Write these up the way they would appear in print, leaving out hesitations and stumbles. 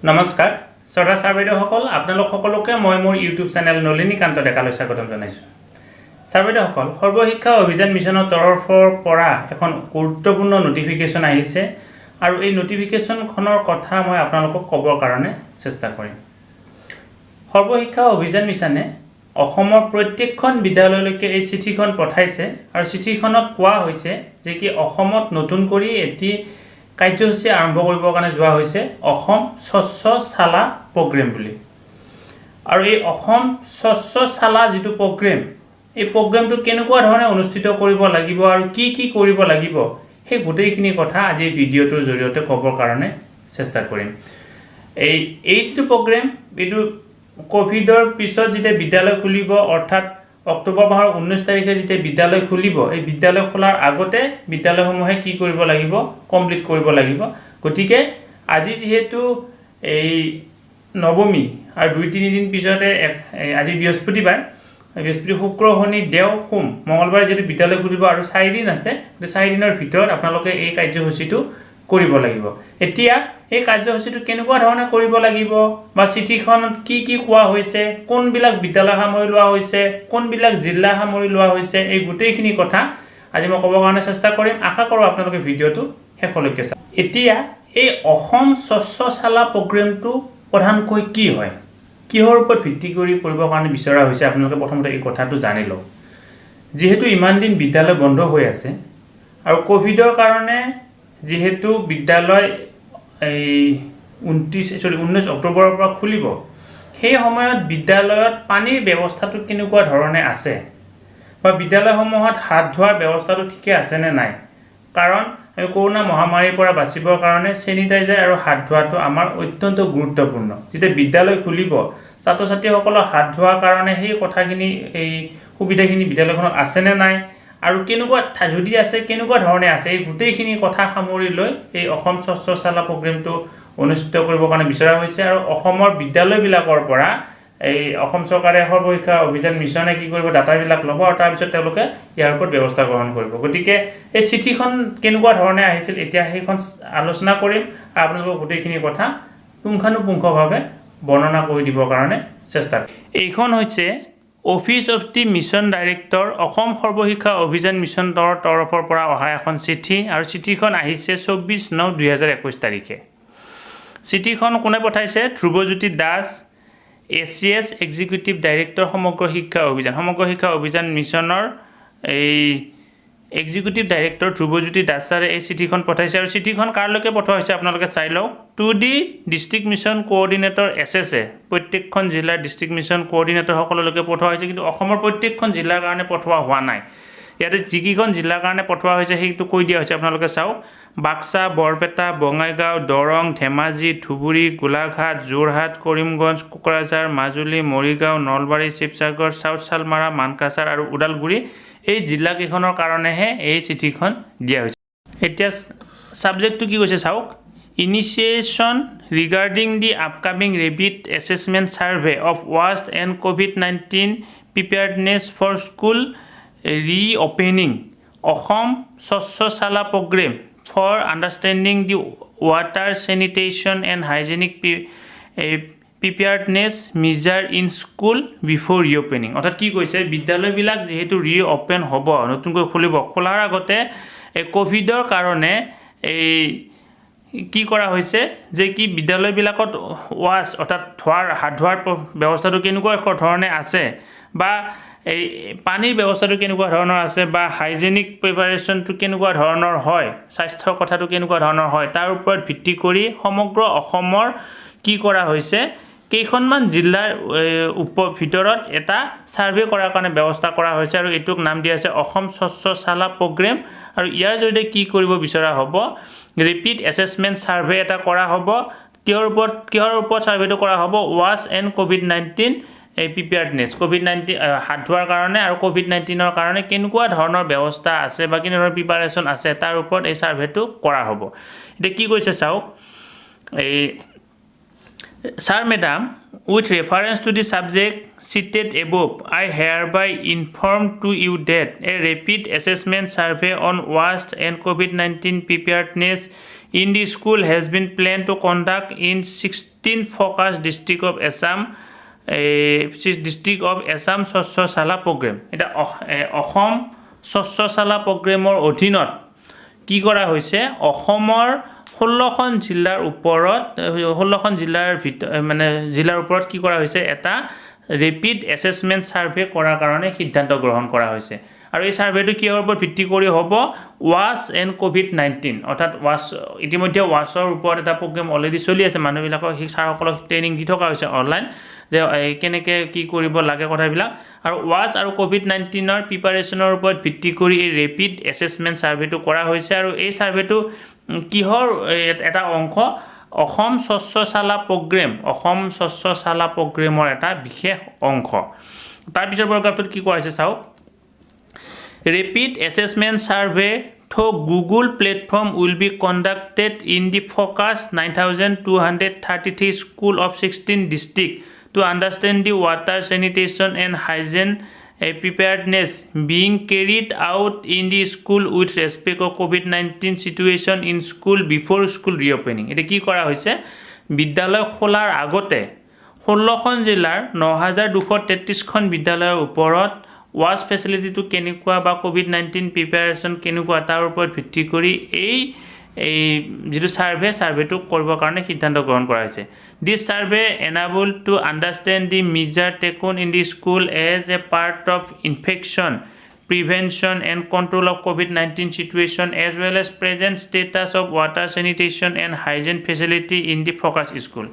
নমস্কাৰ শ্ৰদ্ধাৰ ছাৰবেদসকল আপোনালোক সকলোকে মই মোৰ ইউটিউব চেনেল নলিনীকান্ত ডেকালৈ স্বাগতম জনাইছোঁ। ছাৰবেদসকল সৰ্বশিক্ষা অভিযান মিছনৰ তৰফৰ পৰা এখন গুৰুত্বপূৰ্ণ নটিফিকেশ্যন আহিছে আৰু এই নটিফিকেশ্যনখনৰ কথা মই আপোনালোকক ক'বৰ কাৰণে চেষ্টা কৰিম। সৰ্বশিক্ষা অভিযান মিছনে অসমৰ প্ৰত্যেকখন বিদ্যালয়লৈকে এই চিঠিখন পঠাইছে আৰু চিঠিখনত কোৱা হৈছে যে কি অসমত নতুন কৰি এটি কাৰ্যসূচী আৰম্ভ কৰিবৰ কাৰণে যোৱা হৈছে অসম স্বচ্ছ শালা প্ৰগ্ৰেম বুলি। আৰু এই অসম স্বচ্ছ শালা যিটো প্ৰগ্ৰেম এই প্ৰগ্ৰেমটো কেনেকুৱা ধৰণে অনুষ্ঠিত কৰিব লাগিব আৰু কি কি কৰিব লাগিব সেই গোটেইখিনি কথা আজি ভিডিঅ'টোৰ জৰিয়তে ক'বৰ কাৰণে চেষ্টা কৰিম। এই যিটো প্ৰগ্ৰেম এইটো কোভিডৰ পিছত যেতিয়া বিদ্যালয় খুলিব অৰ্থাৎ অক্টোবৰ মাহৰ 19 তাৰিখে যেতিয়া বিদ্যালয় খুলিব এই বিদ্যালয় খোলাৰ আগতে বিদ্যালয়সমূহে কি কৰিব লাগিব কমপ্লিট কৰিব লাগিব। গতিকে আজি যেহেতু এই নৱমী আৰু 2-3 দিন পিছতে আজি বৃহস্পতিবাৰ শুক্ৰ শনি দেও সোম মঙ্গলবাৰে যেটো বিদ্যালয় খুলিব আৰু 4 দিন আছে, 4 দিনৰ ভিতৰত আপোনালোকে এই কাৰ্যসূচীটো কৰিব লাগিব। এতিয়া এই কাৰ্যসূচীটো কেনেকুৱা ধৰণে কৰিব লাগিব বা চিঠিখনত কি কি কোৱা হৈছে, কোনবিলাক বিদ্যালয় সামৰি লোৱা হৈছে, কোনবিলাক জিলা সামৰি লোৱা হৈছে, এই গোটেইখিনি কথা আজি মই ক'বৰ কাৰণে চেষ্টা কৰিম। আশা কৰোঁ আপোনালোকে ভিডিঅ'টো শেষলৈকে চাওক। এতিয়া এই অসম স্বচ্ছ শালা প্ৰগ্ৰেমটো প্ৰধানকৈ কি হয়, কিহৰ ওপৰত ভিত্তি কৰি কৰিবৰ কাৰণে বিচৰা হৈছে আপোনালোকে প্ৰথমতে এই কথাটো জানি লওক। যিহেতু ইমান দিন বিদ্যালয় বন্ধ হৈ আছে আৰু কোভিডৰ কাৰণে যেহেতু বিদ্যালয় 19 অক্টোবৰৰ পৰা খুলিব, সেই সময়ত বিদ্যালয়ত পানীৰ ব্যৱস্থাটো কেনেকুৱা ধৰণে আছে বা বিদ্যালয়সমূহত হাত ধোৱাৰ ব্যৱস্থাটো ঠিকে আছে নে নাই, কাৰণ আমি কৰোনা মহামাৰীৰ পৰা বাচিবৰ কাৰণে চেনিটাইজাৰ আৰু হাত ধোৱাটো আমাৰ অত্যন্ত গুৰুত্বপূৰ্ণ। যেতিয়া বিদ্যালয় খুলিব ছাত্ৰ ছাত্ৰীসকলৰ হাত ধোৱাৰ কাৰণে সেই কথাখিনি এই সুবিধাখিনি বিদ্যালয়খনত আছে নে নাই আৰু কেনেকুৱা যদি আছে কেনেকুৱা ধৰণে আছে, এই গোটেইখিনি কথা সামৰি লৈ এই অসম স্বচ্ছ শালা প্ৰগ্ৰেমটো অনুষ্ঠিত কৰিবৰ কাৰণে বিচৰা হৈছে। আৰু অসমৰ বিদ্যালয়বিলাকৰ পৰা এই অসম চৰকাৰে সৰ্বশিক্ষা অভিযান মিছনে কি কৰিব ডাটাবিলাক ল'ব আৰু তাৰপিছত তেওঁলোকে ইয়াৰ ওপৰত ব্যৱস্থা গ্ৰহণ কৰিব। গতিকে এই চিঠিখন কেনেকুৱা ধৰণে আহিছিল এতিয়া সেইখন আলোচনা কৰিম আৰু আপোনালোকক গোটেইখিনি কথা পুংখানুপুংখভাৱে বৰ্ণনা কৰি দিবৰ কাৰণে চেষ্টা কৰিম। এইখন হৈছে office of the mission director Assam Sarva Shiksha Abhiyan মিছনৰ তৰফৰ পৰা অহা এখন চিঠি আৰু চিঠিখন আহিছে 24/9/2021 তাৰিখে। চিঠিখন কোনে পঠাইছে? Dhrubajyoti Das, ACS executive director Samagra Shiksha অভিযান মিছনৰ এই এক্সিকিউটিভ ডাইৰেক্টৰ ধ্ৰুৱজ্যোতি দাসে এই চিঠিখন পঠাইছে। আৰু চিঠিখন কাৰলৈকে পঠোৱা হৈছে আপোনালোকে চাই লওক। To the district mission coordinator SSA, প্ৰত্যেকখন জিলাৰ ডিষ্ট্ৰিক্ট মিছন কোঅৰ্ডিনেটৰ সকলোলৈকে পঠোৱা হৈছে, কিন্তু অসমৰ প্ৰত্যেকখন জিলাৰ কাৰণে পঠোৱা হোৱা নাই। ইয়াতে যিকেইখন জিলাৰ কাৰণে পঠোৱা হৈছে সেইটো কৈ দিয়া হৈছে আপোনালোকে চাওক। বাক্সা, বৰপেটা, বঙাইগাঁও, দৰং, ধেমাজি, ধুবুৰী, গোলাঘাট, যোৰহাট, কৰিমগঞ্জ, কোকৰাঝাৰ, মাজুলী, মৰিগাঁও, নলবাৰী, শিৱসাগৰ, চাউথ চালমাৰা, মানকাছাৰ আৰু ওদালগুৰি এই জিলাকেইখনৰ কাৰণেহে এই চিঠিখন দিয়া হৈছে। এতিয়া ছাবজেক্টটো কি কৈছে চাওক। Initiation regarding the upcoming rapid assessment survey of ৱাষ্ট and COVID-19 preparedness for school reopening Assam স্বচ্ছ Shala programme for understanding the water sanitation and hygienic preparedness measure in school before reopening. অৰ্থাৎ কি কৈছে, বিদ্যালয়বিলাক যিহেতু ৰিঅ'পেন হ'ব, নতুনকৈ খুলিব, খোলাৰ আগতে এই কোভিডৰ কাৰণে এই কি কৰা হৈছে যে কি বিদ্যালয়বিলাকত ৱাছ অৰ্থাৎ হাত ধোৱাৰ ব্যৱস্থাটো কেনেকুৱা ধৰণে আছে বা এই পানীৰ ব্যৱস্থাটো কেনেকুৱা ধৰণৰ আছে বা হাইজেনিক প্ৰিপাৰেশ্যনটো কেনেকুৱা ধৰণৰ হয়, স্বাস্থ্যৰ কথাটো কেনেকুৱা ধৰণৰ হয়, তাৰ ওপৰত ভিত্তি কৰি সমগ্ৰ অসমৰ কি কৰা হৈছে কেইখনমান জিলাৰ ভিতৰত এটা ছাৰ্ভে কৰাৰ কাৰণে ব্যৱস্থা কৰা হৈছে আৰু এইটোক নাম দিয়া হৈছে অসম স্বচ্ছ শালা প্ৰগ্ৰেম। আৰু ইয়াৰ জৰিয়তে কি কৰিব বিচৰা হ'ব, ৰেপিড এছেছমেণ্ট ছাৰ্ভে এটা কৰা হ'ব। কিহৰ ওপৰত ছাৰ্ভেটো কৰা হ'ব? ৱাছ এণ্ড COVID-19 প্ৰিপেয়াৰ্ডনেছ, COVID-19 হাত ধোৱাৰ কাৰণে আৰু COVID-19ৰ কাৰণে কেনেকুৱা ধৰণৰ ব্যৱস্থা আছে বা কেনেকুৱা ধৰণৰ প্ৰিপাৰেশ্যন আছে তাৰ ওপৰত এই ছাৰ্ভেটো কৰা হ'ব। এতিয়া কি কৈছে চাওক। এই Sir Madam, with reference to the subject cited above, I hereby inform to you that a rapid assessment survey on waste and COVID-19 preparedness in the school has been planned to conduct in 16 focus district of Assam স্বচ্ছ Shala programme এটা অসম স্বচ্ছ শালা প্ৰগ্ৰেমৰ অধীনত কি কৰা হৈছে অসমৰ 16খন জিলাৰ ওপৰত 16খন জিলাৰ মানে জিলাৰ ওপৰত কি কৰা হৈছে এটা ৰেপিড এছেছমেণ্ট সাৰ্ভে কৰাৰ কাৰণে সিদ্ধান্ত গ্ৰহণ কৰা হৈছে আৰু এই সাৰ্ভেটো কিহৰ ওপৰত ভিত্তি কৰি হ'ব ওয়াচ এণ্ড কোভিড-19 অৰ্থাৎ ওয়াচ ইতিমধ্যে ওয়াচৰ ওপৰত এটা প্ৰগ্ৰেম অলৰেডি চলি আছে মানুহবিলাকক শিক্ষাসকলক ট্ৰেইনিং দি থকা হৈছে অনলাইন যে কেনেকৈ কি কৰিব লাগে কথাবিলাক আৰু ওয়াচ আৰু কোভিড-19ৰ প্ৰিপাৰেচনৰ ওপৰত ভিত্তি কৰি এই ৰেপিড এছেছমেণ্ট সাৰ্ভেটো কৰা হৈছে আৰু এই সাৰ্ভেটো কিহৰ এটা অংশ অসম স্বচ্ছ শালা প্ৰগ্ৰেমৰ এটা বিশেষ অংশ তাৰ পিছৰ পৰাগ্ৰাফটোত কি কোৱা হৈছে চাওক Rapid assessment survey through Google platform will be conducted in the focus 9,233 school of 16 districts to understand the water sanitation and hygiene preparedness being carried out in the school with respect to COVID-19 situation in school before school reopening. এটা কি কৰা হৈছে বিদ্যালয় খোলাৰ আগতে 16খন জিলাৰ 9,233খন বিদ্যালয়ৰ ওপৰত ওয়াচ ফেচিলিটিটো কেনেকুৱা বা কোভিড-19 প্ৰিপাৰেচন কেনেকুৱা তাৰ ওপৰত ভিত্তি কৰি এই যেটো সাৰ্ভেটো কৰিবৰ কাৰণে সিদ্ধান্ত গ্ৰহণ কৰা হৈছে this survey enable to understand the measure taken in the school as a part of infection prevention and control of COVID-19 situation as well as present status of water sanitation and hygiene facility in the focus school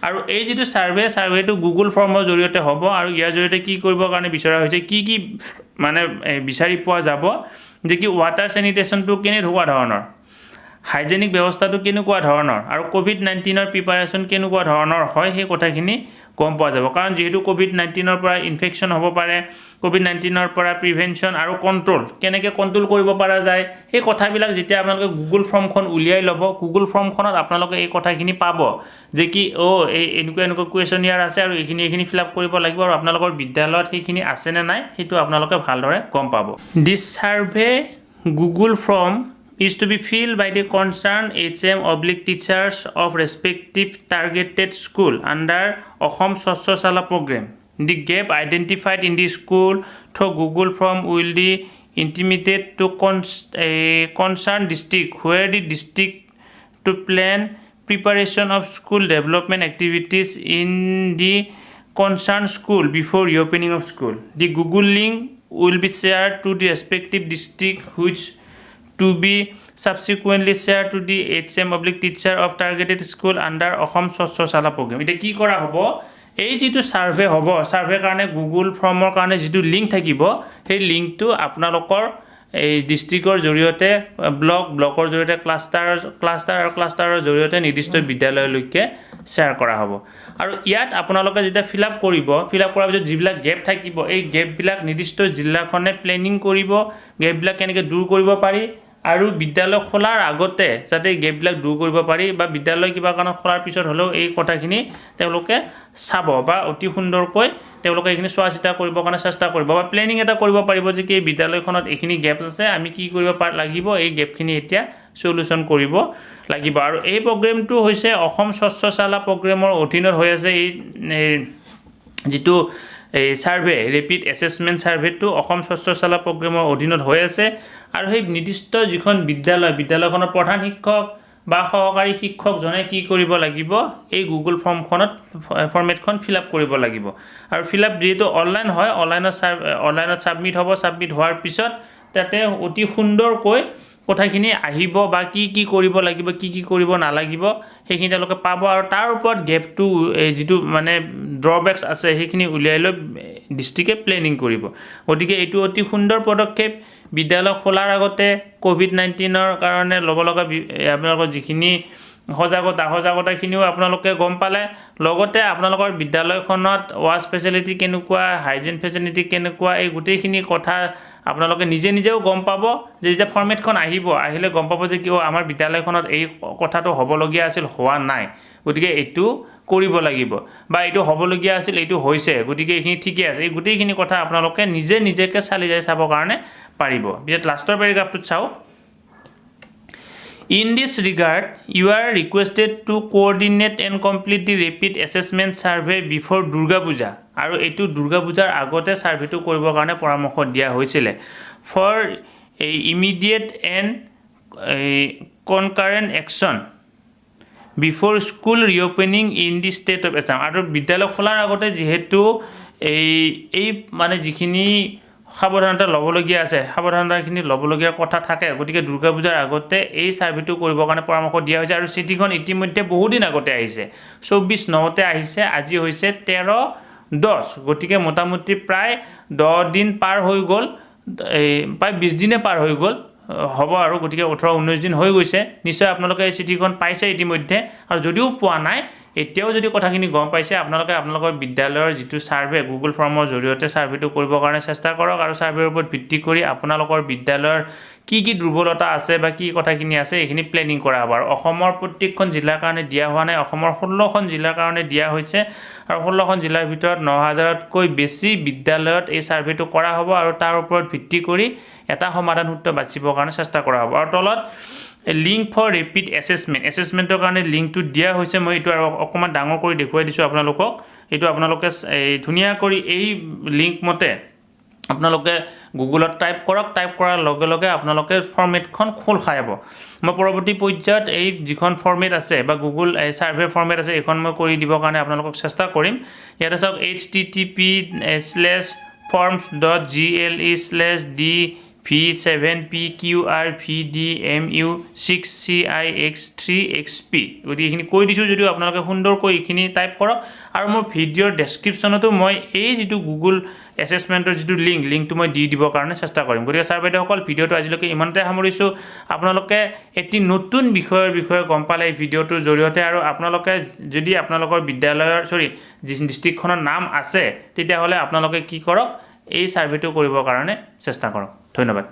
আৰু এই যেটো সাৰ্ভেটো Google ফৰ্মৰ জৰিয়তে হ'ব আৰু ইয়াৰ জৰিয়তে কি কৰিবৰ কাৰণে বিচৰা হৈছে কি মানে বিচাৰি পোৱা যাব যে কি ওয়াটাৰ স্যানিটেশনটো কেনেকুৱা ধৰণৰ হাইজেনিক ব্যৱস্থাটো কেনেকুৱা ধৰণৰ আৰু কোভিড-19ৰ প্ৰিপাৰেচন কেনেকুৱা ধৰণৰ হয় সেই কথাখিনি গম পোৱা যাব কাৰণ যেহেতু কোভিড-19ৰ পৰা ইনফেকশ্যন হ'ব পাৰে কোভিড-19ৰ পৰা প্ৰিভেনশ্যন আৰু কন্ট্ৰোল কেনেকৈ কন্ট্ৰোল কৰিব পৰা যায় সেই কথাবিলাক যেতিয়া আপোনালোকে গুগল ফৰ্মখন উলিয়াই ল'ব গুগল ফৰ্মখনত আপোনালোকে এই কথাখিনি পাব যে কি এই এনেকুৱা কুৱেশ্যনিয়াৰ আছে আৰু এইখিনি ফিল আপ কৰিব লাগিব আৰু আপোনালোকৰ বিদ্যালয়ত সেইখিনি আছে নে নাই সেইটো আপোনালোকে ভালদৰে গম পাব this survey Google form is to be filled by the concerned HM/teachers of respective targeted school under Ahom Swachh Shala program. The gap identified in the school through Google Form will be intimated to concerned district where the district to plan preparation of school development activities in the concerned school before reopening of school. The Google link will be shared to the respective district which to be subsequently shared to the HM/teacher of targeted school under Ahom Swachh Shala program. এটা কি কৰা হ'ব এই যেটো survey হ'ব survey কাৰণে Google ফৰ্মৰ কাৰণে যেটো লিংক থাকিব সেই লিংকটো আপোনালোকৰ এই ডিস্ট্ৰিক্টৰ জৰিয়তে ব্লকৰ জৰিয়তে ক্লাষ্টাৰৰ জৰিয়তে নিৰ্দিষ্ট বিদ্যালয়লৈকে শ্বেয়াৰ কৰা হ'ব আৰু ইয়াত আপোনালোকে যেতিয়া ফিল আপ কৰাৰ পিছত যিবিলাক গেপ থাকিব এই গেপবিলাক নিৰ্দিষ্ট জিলাখনে প্লেনিং কৰিব গেপবিলাক কেনেকৈ দূৰ কৰিব পাৰি আৰু বিদ্যালয় খোলাৰ আগতে যাতে গেপবিলাক দূৰ কৰিব পাৰি বা বিদ্যালয় কিবা কাৰণত খোলাৰ পিছত হলেও এই কথাখিনি তেওঁলোকে চাব বা অতি সুন্দৰকৈ তেওঁলোকে এইখিনি চোৱা চিতা কৰিবৰ কাৰণে চেষ্টা কৰিব বা প্লেনিং এটা কৰিব পাৰিব যে কি বিদ্যালয়খনত এইখিনি গেপ আছে আমি কি কৰিব লাগিব এই গেপখিনি এতিয়া সলিউশন কৰিব লাগিব আৰু এই প্ৰগ্ৰামটো হৈছে অসম স্বচ্ছ শালা প্ৰগ্ৰামৰ অধীনত হৈ আছে এই যেটো এই সাৰ্ভে ৰেপিড এছেছমেণ্ট সাৰ্ভেটো অসম স্বচ্ছ শালা প্ৰগ্ৰামৰ অধীনত হৈ আছে আৰু সেই নিৰ্দিষ্ট যিখন বিদ্যালয়খনৰ প্ৰধান শিক্ষক বা সহকাৰী শিক্ষকজনে কি কৰিব লাগিব এই গুগল ফৰ্মেটখন ফিল আপ কৰিব লাগিব আৰু ফিল আপ যেটো অনলাইন হয় অনলাইনত সাবমিট হোৱাৰ পিছত তাতে অতি সুন্দৰকৈ কথাখিনি আহিব বা কি কৰিব লাগিব কি কৰিব নালাগিব সেইখিনি তেওঁলোকে পাব আৰু তাৰ ওপৰত গেপটো যেটো মানে ড্ৰবেক্স আছে সেইখিনি উলিয়াই লৈ ডিস্ট্ৰিক্টে প্লেনিং কৰিব গতিকে এইটো অতি সুন্দৰ পদক্ষেপ বিদ্যালয় খোলাৰ আগতে কোভিড-19ৰ কাৰণে ল'ব লগা আপোনালোকৰ যিখিনি সজাগতাখিনিও আপোনালোকে গম পালে লগতে আপোনালোকৰ বিদ্যালয়খনত ওয়াচ ফেচিলিটি কেনেকুৱা হাইজিন ফেচিলিটি কেনেকুৱা এই গোটেইখিনি কথা আপোনালোকে নিজেও গম পাব যে যেতিয়া ফৰ্মেটখন আহিলে গম পাব যে কি আমাৰ বিদ্যালয়খনত এই কথাটো হ'বলগীয়া আছিল হোৱা নাই গতিকে এইটো কৰিব লাগিব বা এইটো হ'বলগীয়া আছিল এইটো হৈছে গতিকে এইখিনি ঠিকে আছে এই গোটেইখিনি কথা আপোনালোকে নিজেকে চালি যাই চাবৰ কাৰণে পাৰিব বিশেষ লাষ্টৰ পেৰাগ্ৰাফটোত চাও In this regard, you are requested to coordinate and complete the rapid assessment survey before Durga Puja. আৰু এইটো দুৰ্গা পূজাৰ আগতে সাৰ্ভেটো কৰিবৰ কাৰণে পৰামৰ্শ দিয়া হৈছিল for a immediate and concurrent action before school reopening in the state of Assam. আৰু বিদ্যালয় খোলাৰ আগতে যেহেতু এই মানে যিখিনি সাৱধানতা ল'বলগীয়া আছে সাৱধানতাখিনি ল'বলগীয়া কথা থাকে গতিকে দুৰ্গা পূজাৰ আগতে এই সাৰ্ভেটো কৰিবৰ কাৰণে পৰামৰ্শ দিয়া হৈছে আৰু চিঠিখন ইতিমধ্যে বহু দিন আগতে আহিছে 24/9তে আহিছে আজি হৈছে 13/10 গতিকে মোটামুটি প্ৰায় 10 দিন পাৰ হৈ গ'ল প্ৰায় 20 দিনে পাৰ হৈ গ'ল হ'ব আৰু গতিকে 18-19 দিন হৈ গৈছে নিশ্চয় আপোনালোকে এই চিঠিখন পাইছে ইতিমধ্যে আৰু যদিও পোৱা নাই এতিয়াও যদি কথাখিনি গম পাইছে আপোনালোকৰ বিদ্যালয়ৰ যেটো সাৰ্ভে গুগল ফৰ্মৰ জৰিয়তে সাৰ্ভেটো কৰিবৰ কাৰণে চেষ্টা কৰক আৰু সাৰ্ভেৰ ওপৰত ভিত্তি কৰি আপোনালোকৰ বিদ্যালয়ৰ কি দুৰ্বলতা আছে বা কি কথাখিনি আছে এইখিনি প্লেনিং কৰা হ'ব আৰু অসমৰ প্ৰত্যেকখন জিলাৰ কাৰণে দিয়া হোৱা নাই অসমৰ 16খন জিলাৰ কাৰণে দিয়া হৈছে আৰু 16খন জিলাৰ ভিতৰত 9000তকৈ বেছি বিদ্যালয়ত এই সাৰ্ভেটো কৰা হ'ব আৰু তাৰ ওপৰত ভিত্তি কৰি এটা সমাধান সূত্ৰ বাছিবৰ কাৰণে চেষ্টা কৰা হ'ব আৰু তলত লিংক ফৰ ৰেপিড এছেছমেণ্টৰ কাৰণে লিংকটো দিয়া হৈছে মই এইটো আৰু অকমান ডাঙৰ কৰি দেখুৱাই দিছো আপোনালোকক এইটো আপোনালোকে ধুনিয়া কৰি এই লিংক মতে আপোনালোকে গুগলত টাইপ কৰক টাইপ কৰাৰ লগে লগে আপোনালোকে ফৰমেটখন খোল খাই যাব মই পৰৱৰ্তী পৰ্যায়ত এই যিখন ফৰমেট আছে বা গুগল সাৰ্ভে ফৰমেট আছে এখন মই কৰি দিবৰ কাৰণে আপোনালোকক চেষ্টা কৰিম ইয়াতে চাওক http://forms.gle/d V7PQRVDMU6CIX3XP গতিকে এইখিনি কৈ দিছো যদিও আপোনালোকে সুন্দৰকৈ এইখিনি টাইপ কৰক আৰু মোৰ ভিডিঅ'ৰ ডেসক্ৰিপচনতো মই এই যেটো গুগল এছেছমেণ্টৰ যেটো লিংকটো মই দি দিবৰ কাৰণে চেষ্টা কৰিম গতিকে ছাৰ বাইদেউসকল ভিডিঅ'টো আজিলৈকে ইমানতে সামৰিছো আপোনালোকে এটি নতুন বিষয়ে গম পালে এই ভিডিঅ'টোৰ জৰিয়তে আৰু আপোনালোকে যদি আপোনালোকৰ বিদ্যালয়ৰ ডিস্ট্ৰিক্টখনৰ নাম আছে তেতিয়া হলে আপোনালোকে কি কৰক এই সাৰ্ভেটো কৰিবৰ কাৰণে চেষ্টা কৰক ধন্যবাদ